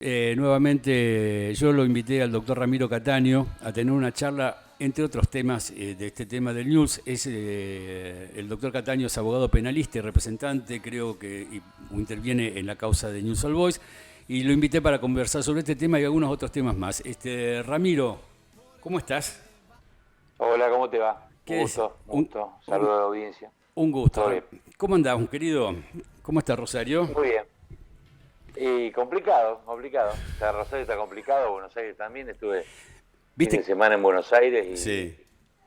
Nuevamente yo lo invité al doctor Ramiro Cataño a tener una charla, entre otros temas de este tema del news. El doctor Cataño es abogado penalista y representante, creo que interviene en la causa de News All Boys, y lo invité para conversar sobre este tema y algunos otros temas más. Ramiro, ¿cómo estás? Hola, ¿cómo te va? Un ¿Qué es? gusto, un gusto. Un, Saludo a la audiencia. un gusto. ¿Todo bien? ¿Cómo andás, un querido? ¿Cómo está Rosario? Muy bien. Y complicado, complicado. O sea, Rosario está complicado, Buenos Aires también. Estuve fin de ¿Viste? semana en Buenos Aires Sí.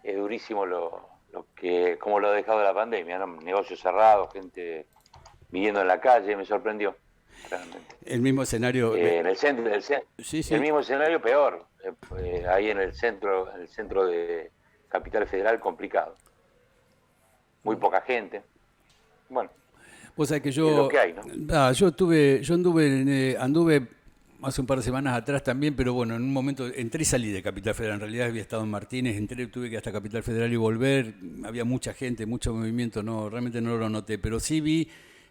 y es durísimo como lo ha dejado la pandemia, ¿no? Negocios cerrados, gente viviendo en la calle, me sorprendió, realmente. El mismo escenario. En el centro, Sí, el sí. mismo escenario peor, ahí en el centro de Capital Federal, complicado. Muy poca gente. Bueno, Vos sabés que es lo que hay, ¿no? anduve hace un par de semanas atrás también, pero bueno, en un momento entré y salí de Capital Federal. En realidad había estado en Martínez, entré, tuve que ir hasta Capital Federal y volver. Había mucha gente, mucho movimiento, no, realmente no lo noté, pero sí vi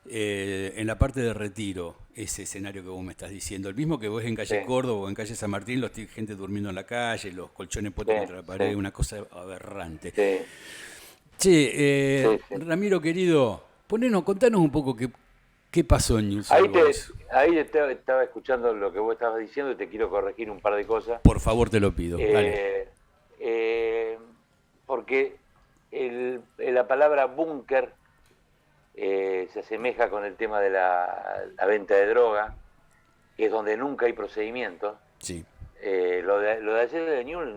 en la parte de Retiro ese escenario que vos me estás diciendo. El mismo que vos en Sí, calle Córdoba o en calle San Martín, gente durmiendo en la calle, los colchones sí, puestos contra la sí, pared, una cosa aberrante. sí, Che, sí, sí. Ramiro querido, contanos un poco qué pasó en News All Ahí Boys. estaba escuchando lo que vos estabas diciendo y te quiero corregir un par de cosas. Por favor, te lo pido. Dale. Eh, eh, Porque la palabra búnker se asemeja con el tema de la venta de droga, que es donde nunca hay procedimientos. Sí. Lo de ayer de Newell,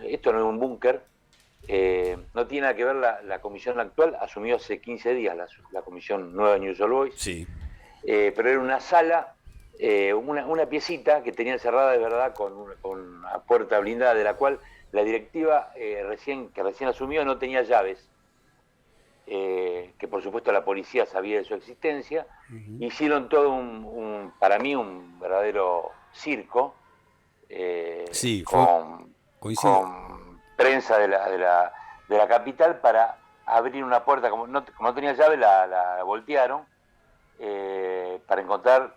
esto no es un búnker, no tiene nada que ver la comisión actual, asumió hace 15 días la comisión nueva de News All Boys, Sí. pero era una sala, una piecita que tenía cerrada de verdad con una puerta blindada de la cual la directiva que recién asumió no tenía llaves, que por supuesto la policía sabía de su existencia. Hicieron todo para mí un verdadero circo, Sí, coincido. con prensa de la capital para abrir una puerta. Como no tenía llave, la voltearon para encontrar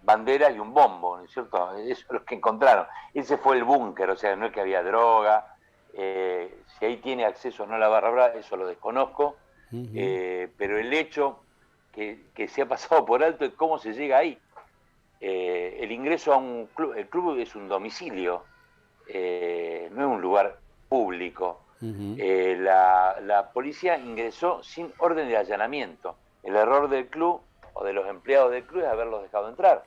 banderas y un bombo, ¿no es cierto? Eso es lo que encontraron. Ese fue el búnker, o sea, no es que había droga. Si ahí tiene acceso o no a la barra brava, eso lo desconozco. Pero el hecho que se ha pasado por alto es cómo se llega ahí. El ingreso a un club, el club es un domicilio, no es un lugar público. La policía ingresó sin orden de allanamiento. El error del club o de los empleados del club es haberlos dejado entrar.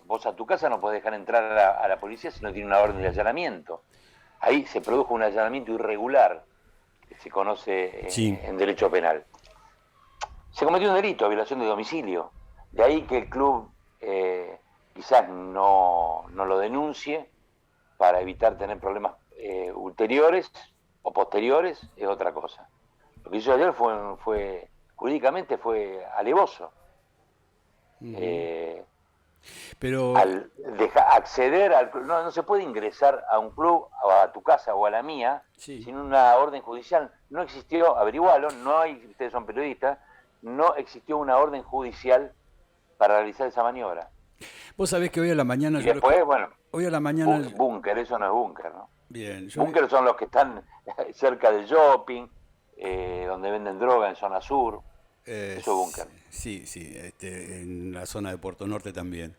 Vos a tu casa no podés dejar entrar a la policía si no tiene una orden de allanamiento. Ahí se produjo un allanamiento irregular, que se conoce Sí. en derecho penal. Se cometió un delito, violación de domicilio. De ahí que el club quizás no lo denuncie para evitar tener problemas ulteriores o posteriores, es otra cosa. Lo que hizo ayer jurídicamente fue alevoso. Eh, Pero, Al acceder al club, no se puede ingresar a un club, o a tu casa o a la mía, sí. sin una orden judicial. No existió, averigualo, no hay, ustedes son periodistas, no existió una orden judicial para realizar esa maniobra. Vos sabés que hoy a la mañana Y después, bueno, hoy a la mañana. búnker, eso no es búnker, ¿no? Bien, Búnker son los que están cerca del shopping, donde venden droga en zona sur, eso es búnker. sí, sí, en la zona de Puerto Norte también,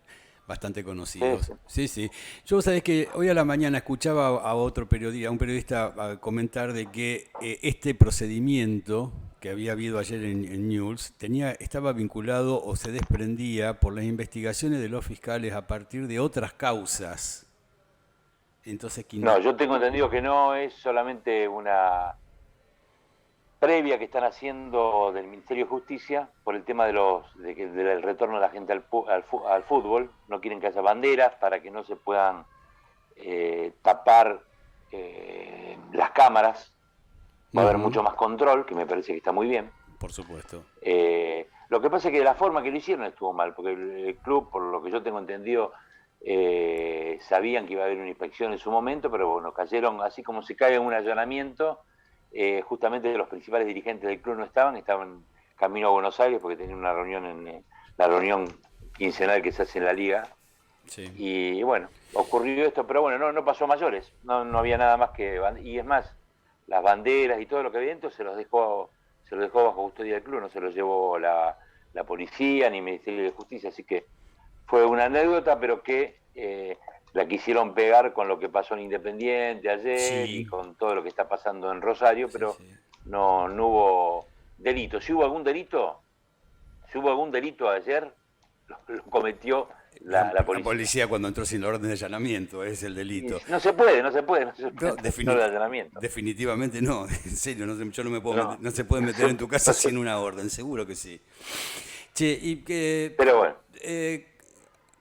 bastante Sí, conocidos. sí. Sí, sí. Yo sabés que hoy a la mañana escuchaba a otro periodista, a un periodista comentar de que este procedimiento que había habido ayer en News estaba vinculado o se desprendía por las investigaciones de los fiscales a partir de otras causas. Entonces, No, yo tengo entendido que no es solamente una previa que están haciendo del Ministerio de Justicia por el tema del retorno de la gente al fútbol. No quieren que haya banderas para que no se puedan tapar las cámaras. Va a haber mucho más control, que me parece que está muy bien. por supuesto. Lo que pasa es que de la forma que lo hicieron estuvo mal, porque el club, por lo que yo tengo entendido, sabían que iba a haber una inspección en su momento, pero bueno, cayeron así como se cae en un allanamiento. Justamente los principales dirigentes del club no estaban camino a Buenos Aires porque tenían una reunión la reunión quincenal que se hace en la liga, Sí. Y bueno, ocurrió esto, pero bueno, no pasó a mayores, no había nada más que... Y es más, las banderas y todo lo que había dentro se lo dejó bajo custodia del club, no se lo llevó la policía ni el Ministerio de Justicia, así que fue una anécdota, pero que la quisieron pegar con lo que pasó en Independiente ayer y Sí, con todo lo que está pasando en Rosario, sí, pero sí. no hubo delito. Si hubo algún delito ayer, lo cometió la La policía. policía cuando entró sin orden de allanamiento es el Y delito. no se puede No, entrar sin orden de allanamiento. definitivamente no, en serio, yo no me puedo meter, No, no se puede no meter se, en tu casa no se- sin una orden, seguro que sí. Che, y que pero bueno. eh,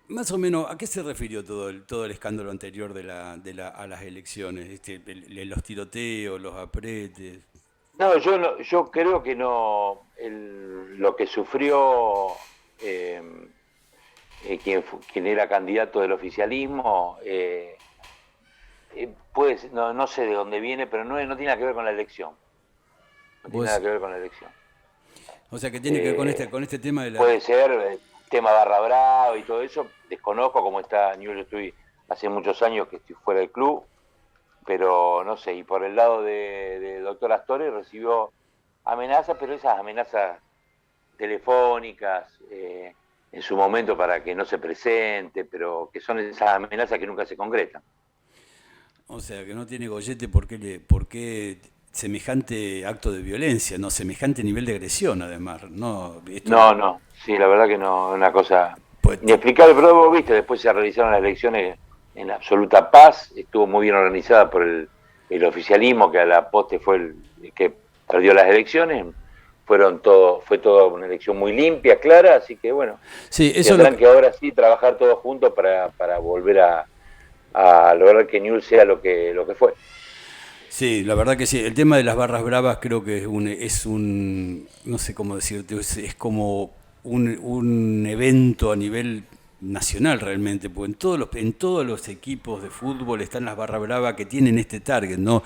más o menos, ¿a qué se refirió todo el escándalo anterior a las elecciones? Los tiroteos, los apretes. No, yo creo que no. Lo que sufrió eh, quien era candidato del oficialismo, no sé de dónde viene, pero no tiene nada que ver con la elección. No tiene nada Vos, que ver con la elección. o sea, que tiene que ver Eh, con este tema de la... Puede ser tema Barra Brava y todo eso. Desconozco cómo está Newell's. Yo estoy hace muchos años que estoy fuera del club, pero no sé. Y por el lado de doctor Astore recibió amenazas, pero esas amenazas telefónicas en su momento para que no se presente, pero que son esas amenazas que nunca se concretan. O sea, que no tiene gollete por qué semejante acto de violencia, no semejante nivel de agresión, además. No, esto, No, sí, la verdad que no, una cosa pues, inexplicable, pero vos viste, después se realizaron las elecciones en absoluta paz, estuvo muy bien organizada por el oficialismo, que a la poste fue el que perdió las elecciones, fue toda una elección muy limpia, clara, así que bueno, sí, eso es lo tendrán que, que ahora sí trabajar todos juntos para volver a lograr que Newell's sea lo que fue. sí, la verdad que sí. El tema de las barras bravas creo que no sé cómo decirte, es como un evento a nivel nacional realmente, porque en todos los equipos de fútbol están las barras bravas que tienen este target, ¿no?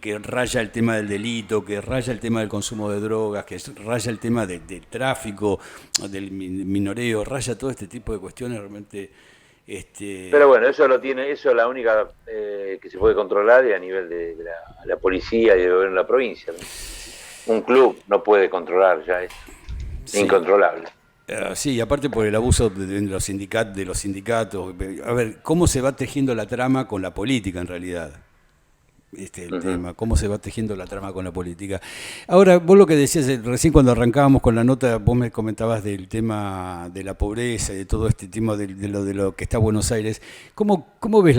Que raya el tema del delito, que raya el tema del consumo de drogas, que raya el tema del tráfico, del minoreo, raya todo este tipo de cuestiones realmente, Pero este, bueno, eso es la única que se puede controlar y a nivel de la policía y del gobierno de la provincia. ¿No? Un club no puede controlar ya eso, es sí. incontrolable. Sí, aparte por el abuso de los sindicatos. A ver, ¿cómo se va tejiendo la trama con la política en realidad? Este es el Ujú. tema, cómo se va tejiendo la trama con la política. Ahora, vos lo que decías recién cuando arrancábamos con la nota, vos me comentabas del tema de la pobreza y de todo este tema de lo que está Buenos Aires. ¿Cómo ves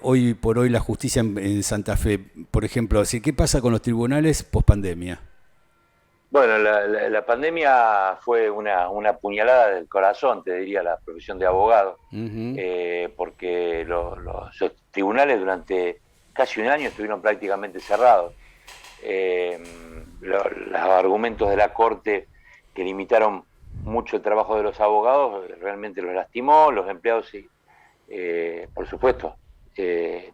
hoy por hoy la justicia en Santa Fe? Por ejemplo, así, ¿qué pasa con los tribunales post pandemia? Bueno, la pandemia fue una puñalada del corazón, te diría, la profesión de abogado, porque los tribunales durante casi un año estuvieron prácticamente cerrados. Eh, los argumentos de la Corte que limitaron mucho el trabajo de los abogados realmente los lastimó, los empleados, por supuesto,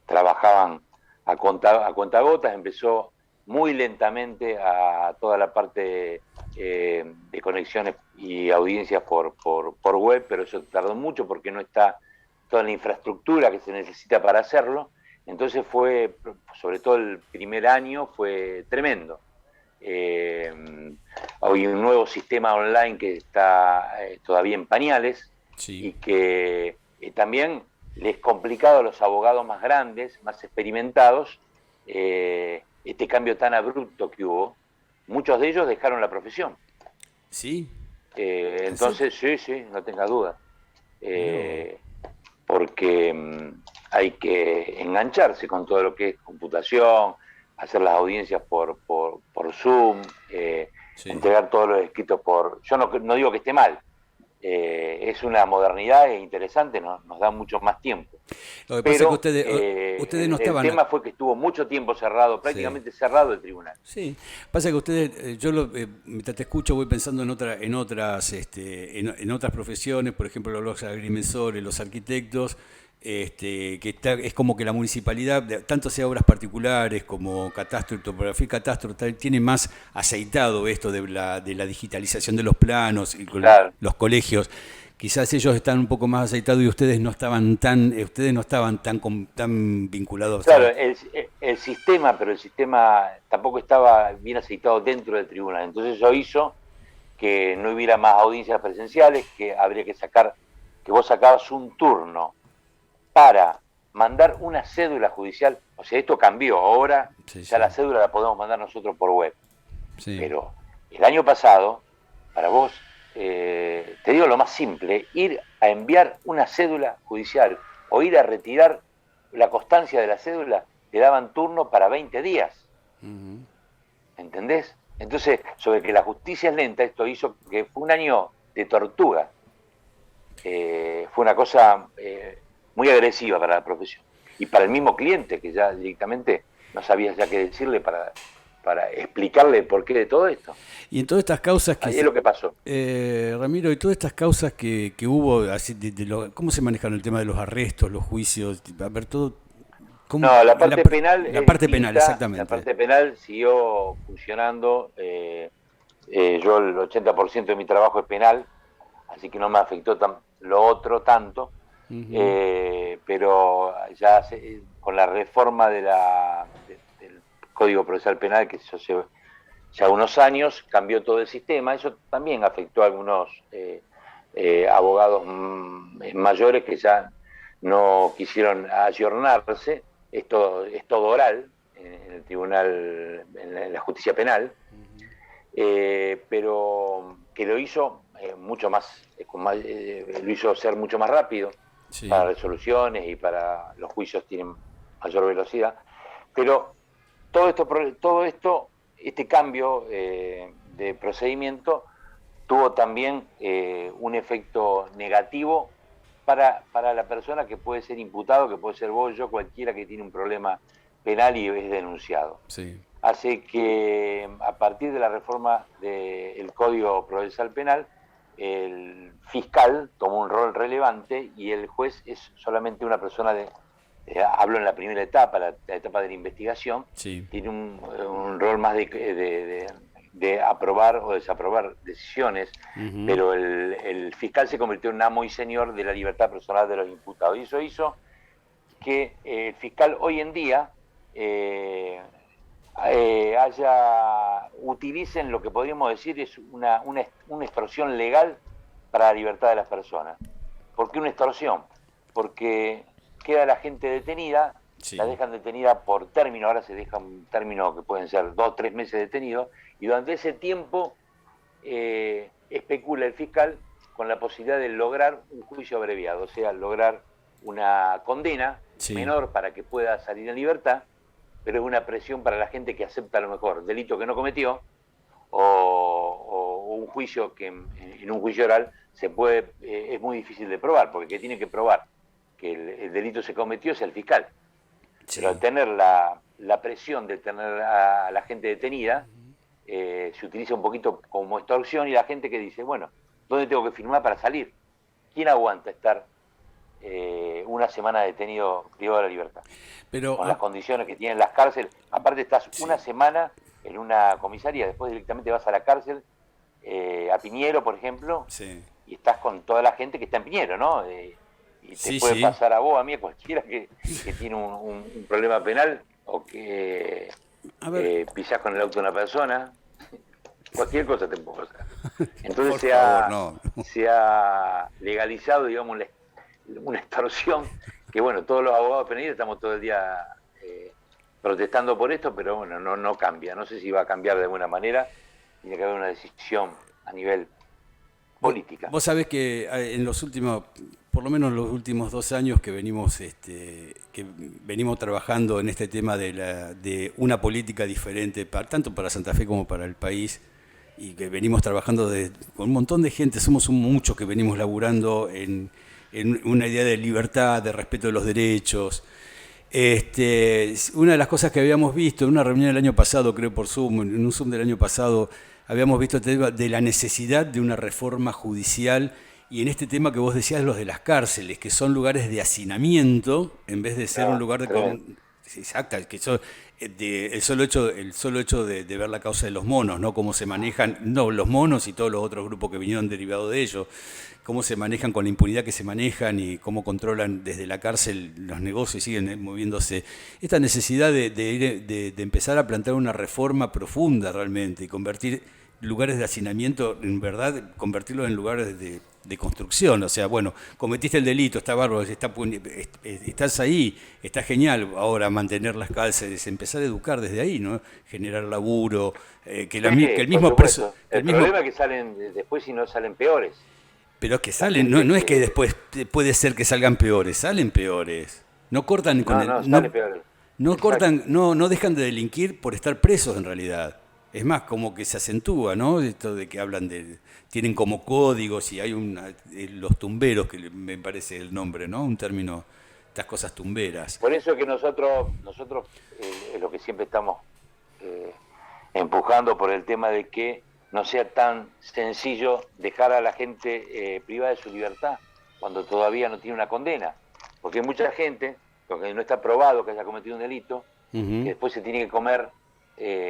trabajaban a cuentagotas, empezó muy lentamente a toda la parte de conexiones y audiencias por web, pero eso tardó mucho porque no está toda la infraestructura que se necesita para hacerlo. Entonces sobre todo el primer año, fue tremendo. Hay un nuevo sistema online que está todavía en pañales Sí, y que también les complicado a los abogados más grandes, más experimentados, este cambio tan abrupto que hubo. Muchos de ellos dejaron la profesión. sí, ¿en serio? Entonces, sí, no tenga duda. Mirá vos. Eh, Porque hay que engancharse con todo lo que es computación, hacer las audiencias por Zoom, Sí. entregar todos los escritos por... Yo no digo que esté mal, es una modernidad interesante, nos da mucho más tiempo. Lo que pasa es que Pero ustedes no el estaban... tema fue que estuvo mucho tiempo cerrado, Sí. prácticamente cerrado el tribunal. Sí, pasa que ustedes, mientras te escucho voy pensando en otras profesiones, por ejemplo los agrimensores, los arquitectos, es como que la municipalidad, tanto sea obras particulares como catastro, topografía y catastro, tiene más aceitado esto de la digitalización de los planos y con Claro. los colegios, quizás ellos están un poco más aceitados y ustedes no estaban tan vinculados. Claro, el sistema, pero el sistema tampoco estaba bien aceitado dentro del tribunal. Entonces eso hizo que no hubiera más audiencias presenciales, que habría que vos sacabas un turno para mandar una cédula judicial. O sea, esto cambió. Ahora ya la cédula la podemos mandar nosotros por web. Sí. Pero el año pasado, para vos, te digo lo más simple, ir a enviar una cédula judicial o ir a retirar la constancia de la cédula, te daban turno para 20 días. ¿Entendés? Entonces, sobre que la justicia es lenta, esto hizo que fue un año de tortuga. Fue una cosa muy agresiva para la profesión. Y para el mismo cliente, que ya directamente no sabía ya qué decirle para explicarle el porqué de todo esto. Y en todas estas causas que... Ahí es lo que pasó. Ramiro, y todas estas causas que hubo, así ¿cómo se manejaron el tema de los arrestos, los juicios? A ver, todo... No, la parte penal... La parte penal, exactamente. La parte penal siguió funcionando. Yo el 80% de mi trabajo es penal, así que no me afectó lo otro tanto. Pero ya con la reforma del Código Procesal Penal, que se hace ya unos años, cambió todo el sistema. Eso también afectó a algunos abogados mayores que ya no quisieron ayornarse. Esto es todo oral en el tribunal, en la justicia penal, pero que lo hizo mucho más, lo hizo ser mucho más rápido. Sí. Para resoluciones y para los juicios tienen mayor velocidad. Pero todo esto, este cambio de procedimiento tuvo también un efecto negativo para la persona que puede ser imputado, que puede ser vos, yo, cualquiera que tiene un problema penal y es denunciado. Sí. Hace que a partir de la reforma del Código Procesal Penal, el fiscal tomó un rol relevante y el juez es solamente una persona hablo en la primera etapa, la etapa de la investigación. Sí. Tiene un rol más de aprobar o desaprobar decisiones, pero el fiscal se convirtió en amo y señor de la libertad personal de los imputados, y eso hizo que el fiscal hoy en día utilicen lo que podríamos decir es una extorsión legal para la libertad de las personas. ¿Por qué una extorsión? Porque queda la gente detenida, sí. La dejan detenida por término, ahora se deja un término que pueden ser 2 o 3 meses detenidos, y durante ese tiempo especula el fiscal con la posibilidad de lograr un juicio abreviado, o sea, lograr una condena menor para que pueda salir en libertad, pero es una presión para la gente que acepta a lo mejor delito que no cometió o un juicio que en un juicio oral es muy difícil de probar, porque el que tiene que probar que el delito se cometió es el fiscal. Sí. Pero al tener la presión de tener a la gente detenida, se utiliza un poquito como extorsión, y la gente que dice, bueno, ¿dónde tengo que firmar para salir? ¿Quién aguanta estar una semana detenido, privado de la libertad? Pero, con las condiciones que tienen las cárceles. Aparte estás una semana en una comisaría, después directamente vas a la cárcel, a Piñero, por ejemplo, y estás con toda la gente que está en Piñero, ¿no? Y te puede pasar a vos, a mí, a cualquiera que tiene un problema penal o que pisás con el auto de una persona. Cualquier cosa te puede pasar. Entonces se ha legalizado, digamos, una extorsión que, bueno, todos los abogados penalistas estamos todo el día protestando por esto, pero bueno, no cambia. No sé si va a cambiar de alguna manera. Tiene que haber una decisión a nivel política. Vos sabés que en los últimos, por lo menos en los últimos 2 años que venimos trabajando en este tema de una política diferente, tanto para Santa Fe como para el país, y que venimos trabajando con un montón de gente, somos muchos que venimos laburando en una idea de libertad, de respeto de los derechos. Una de las cosas que habíamos visto en una reunión el año pasado, creo por Zoom, en un Zoom del año pasado, habíamos visto el tema de la necesidad de una reforma judicial, y en este tema que vos decías, los de las cárceles, que son lugares de hacinamiento, en vez de ser un lugar de... Exacto, que el solo hecho de ver la causa de los monos, ¿no? Cómo se manejan, no los monos y todos los otros grupos que vinieron derivados de ellos, cómo se manejan con la impunidad que se manejan y cómo controlan desde la cárcel los negocios y siguen moviéndose. Esta necesidad de empezar a plantear una reforma profunda realmente y convertir lugares de hacinamiento, en verdad, convertirlos en lugares de construcción. O sea, bueno, cometiste el delito, está bárbaro, estás ahí, está genial ahora mantener las cárceles, empezar a educar desde ahí, ¿no? Generar laburo, que el mismo preso... El problema es que salen después y no salen peores. Pero es que salen, no es que después puede ser que salgan peores, salen peores. No cortan con salen peores. No cortan, no dejan de delinquir por estar presos en realidad. Es más, como que se acentúa, ¿no? Esto de que hablan tienen como códigos y hay los tumberos, que me parece el nombre, ¿no? Un término, estas cosas tumberas. Por eso que nosotros lo que siempre estamos empujando por el tema de que no sea tan sencillo dejar a la gente privada de su libertad cuando todavía no tiene una condena. Porque hay mucha gente, porque no está probado que haya cometido un delito, que después se tiene que comer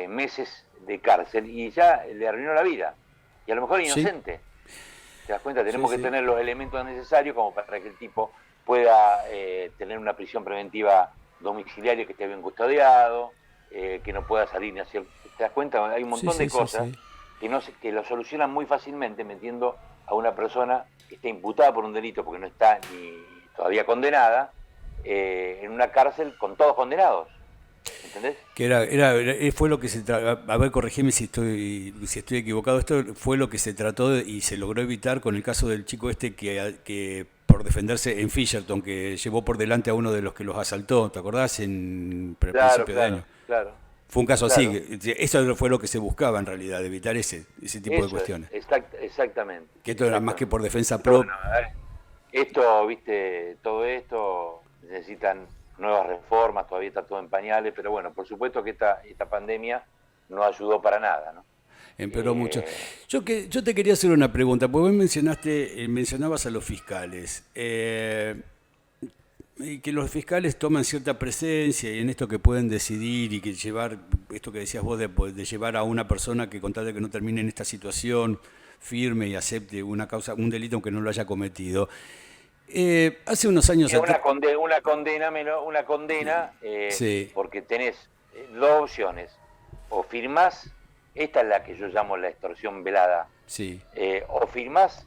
meses de cárcel y ya le arruinó la vida. Y a lo mejor inocente. ¿Sí? ¿Te das cuenta? Tenemos que tener los elementos necesarios como para que el tipo pueda tener una prisión preventiva domiciliaria que esté bien custodiado, que no pueda salir ni hacer... ¿Te das cuenta? Hay un montón de cosas que lo solucionan muy fácilmente metiendo a una persona que está imputada por un delito porque no está ni todavía condenada en una cárcel con todos condenados. ¿Entendés? Que fue lo que se trató, a ver, corregime si estoy equivocado, esto fue lo que se trató y se logró evitar con el caso del chico que por defenderse en Fisherton, que llevó por delante a uno de los que los asaltó, ¿te acordás? Principio de año. Claro. Fue un caso así, eso fue lo que se buscaba en realidad, evitar ese tipo de cuestiones. Exactamente. Que esto era más que por defensa propia. Todo esto necesitan nuevas reformas, todavía está todo en pañales, pero bueno, por supuesto que esta pandemia no ayudó para nada, ¿no? Empeoró mucho. Yo te quería hacer una pregunta, porque vos mencionabas a los fiscales, y que los fiscales toman cierta presencia y en esto que pueden decidir y que llevar, esto que decías vos de llevar a una persona que con tal de que no termine en esta situación firme y acepte un delito aunque no lo haya cometido. Hace unos años atrás... Una condena porque tenés dos opciones. O firmás, esta es la que yo llamo la extorsión velada. Sí. O firmás,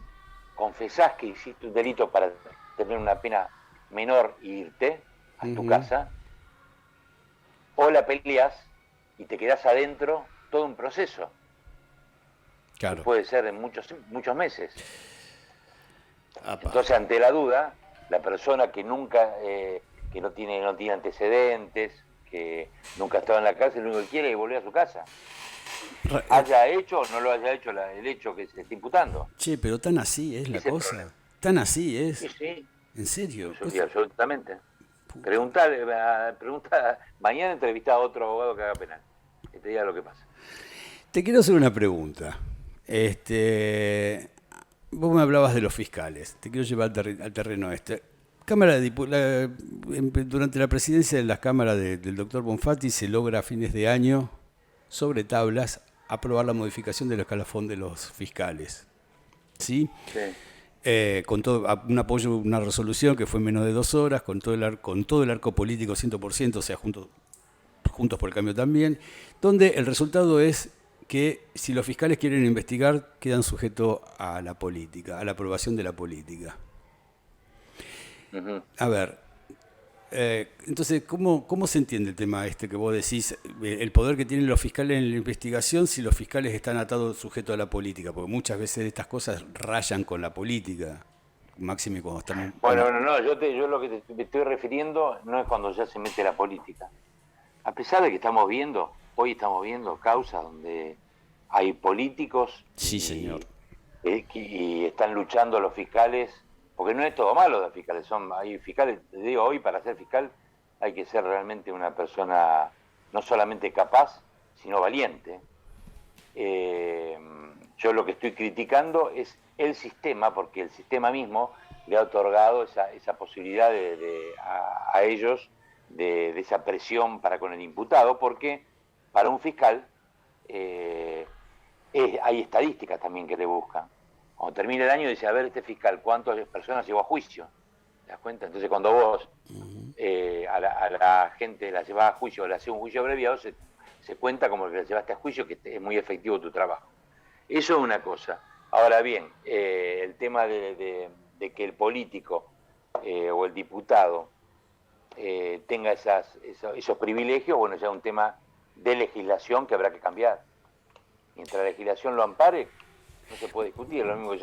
confesás que hiciste un delito para tener una pena menor e irte a tu casa, o la peleas y te quedás adentro todo un proceso. Claro. Puede ser de muchos meses. Entonces, ante la duda, la persona que nunca, que no tiene antecedentes, que nunca ha estado en la cárcel, lo único que quiere es volver a su casa. Haya hecho o no lo haya hecho el hecho que se está imputando. Che, pero tan así es la cosa. Tan así es. Sí. ¿En serio? Sí, absolutamente. Pregunta, mañana entrevistá a otro abogado que haga penal. Que te diga lo que pasa. Te quiero hacer una pregunta. Vos me hablabas de los fiscales. Te quiero llevar al terreno este. Durante la presidencia de la Cámara del doctor Bonfatti se logra a fines de año, sobre tablas, aprobar la modificación del escalafón de los fiscales. ¿Sí? Sí. Con todo un apoyo, una resolución que fue en menos de 2 horas, con todo el arco político 100%, o sea, Juntos por el Cambio también, donde el resultado es que si los fiscales quieren investigar, quedan sujetos a la política, a la aprobación de la política. A ver, entonces, ¿cómo se entiende el tema que vos decís, el poder que tienen los fiscales en la investigación si los fiscales están atados, sujetos a la política? Porque muchas veces estas cosas rayan con la política, máxime cuando estamos... Bueno, no, yo lo que me estoy refiriendo no es cuando ya se mete la política. A pesar de que hoy estamos viendo causas donde hay políticos sí, señor. Y están luchando los fiscales, porque no es todo malo de fiscales, hay fiscales, te digo, hoy para ser fiscal hay que ser realmente una persona no solamente capaz, sino valiente. Yo lo que estoy criticando es el sistema, porque el sistema mismo le ha otorgado esa posibilidad a ellos de esa presión para con el imputado, porque para un fiscal hay estadísticas también que le buscan. Cuando termina el año dice, a ver, este fiscal, ¿cuántas personas llevó a juicio? ¿Te das cuenta? Entonces cuando vos a la gente la llevas a juicio o le haces un juicio abreviado, se cuenta como que la llevaste a juicio, que es muy efectivo tu trabajo. Eso es una cosa. Ahora bien, el tema de que el político o el diputado tenga esos privilegios, bueno, ya es un tema de legislación que habrá que cambiar. Mientras la legislación lo ampare, no se puede discutir. Lo mismo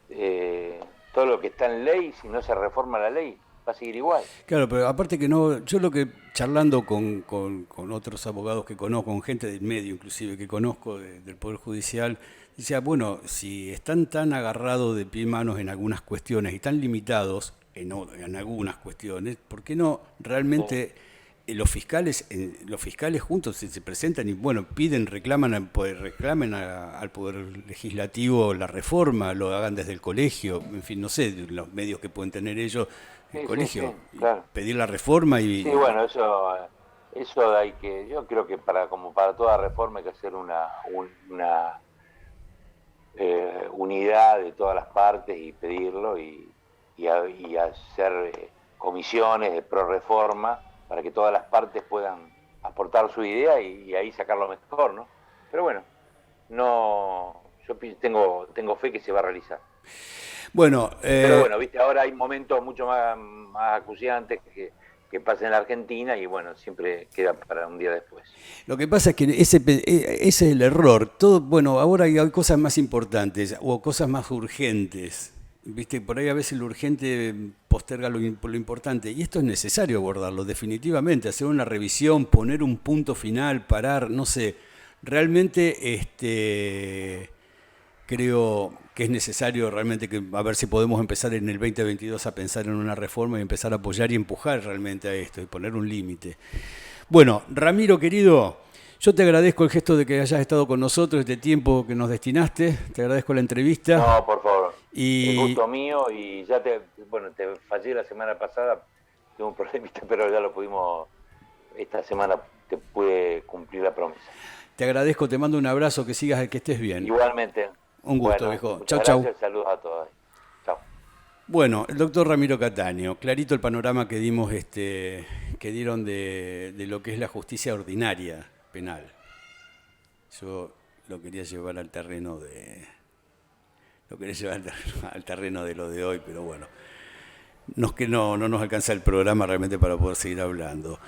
que todo lo que está en ley, si no se reforma la ley, va a seguir igual. Claro, pero aparte que no, yo lo que charlando con otros abogados que conozco, con gente del medio inclusive que conozco del Poder Judicial, decía, bueno, si están tan agarrados de pie y manos en algunas cuestiones y tan limitados en algunas cuestiones, ¿por qué no realmente los fiscales juntos se presentan y bueno, reclamen al Poder Legislativo la reforma, lo hagan desde el colegio, en fin, no sé, los medios que pueden tener ellos, el colegio, sí, claro. pedir la reforma y... Sí, bueno, eso hay que, yo creo que como para toda reforma hay que hacer una unidad de todas las partes y pedirlo y hacer comisiones de pro reforma para que todas las partes puedan aportar su idea y ahí sacar lo mejor, ¿no? Pero bueno, yo tengo fe que se va a realizar. Bueno, pero bueno, viste, ahora hay momentos mucho más acuciantes que pasan en la Argentina y bueno, siempre queda para un día después. Lo que pasa es que ese es el error. Bueno, ahora hay cosas más importantes o cosas más urgentes. Viste, por ahí a veces lo urgente posterga lo importante y esto es necesario abordarlo definitivamente, hacer una revisión, poner un punto final, parar, no sé, realmente creo que es necesario realmente a ver si podemos empezar en el 2022 a pensar en una reforma y empezar a apoyar y empujar realmente a esto y poner un límite. Bueno, Ramiro querido, yo te agradezco el gesto de que hayas estado con nosotros este tiempo que nos destinaste, te agradezco la entrevista. No, por favor. Es gusto mío y ya te fallé la semana pasada, tuve un problemita, pero ya lo pudimos, esta semana te pude cumplir la promesa. Te agradezco, te mando un abrazo, que sigas, que estés bien. Igualmente. Un gusto, viejo. Chau, chau. Saludos a todos. Chau. Bueno, el doctor Ramiro Cataño, clarito el panorama que dimos, que dieron de lo que es la justicia ordinaria penal. Yo lo quería llevar al terreno al terreno de lo de hoy, pero bueno, no nos alcanza el programa realmente para poder seguir hablando.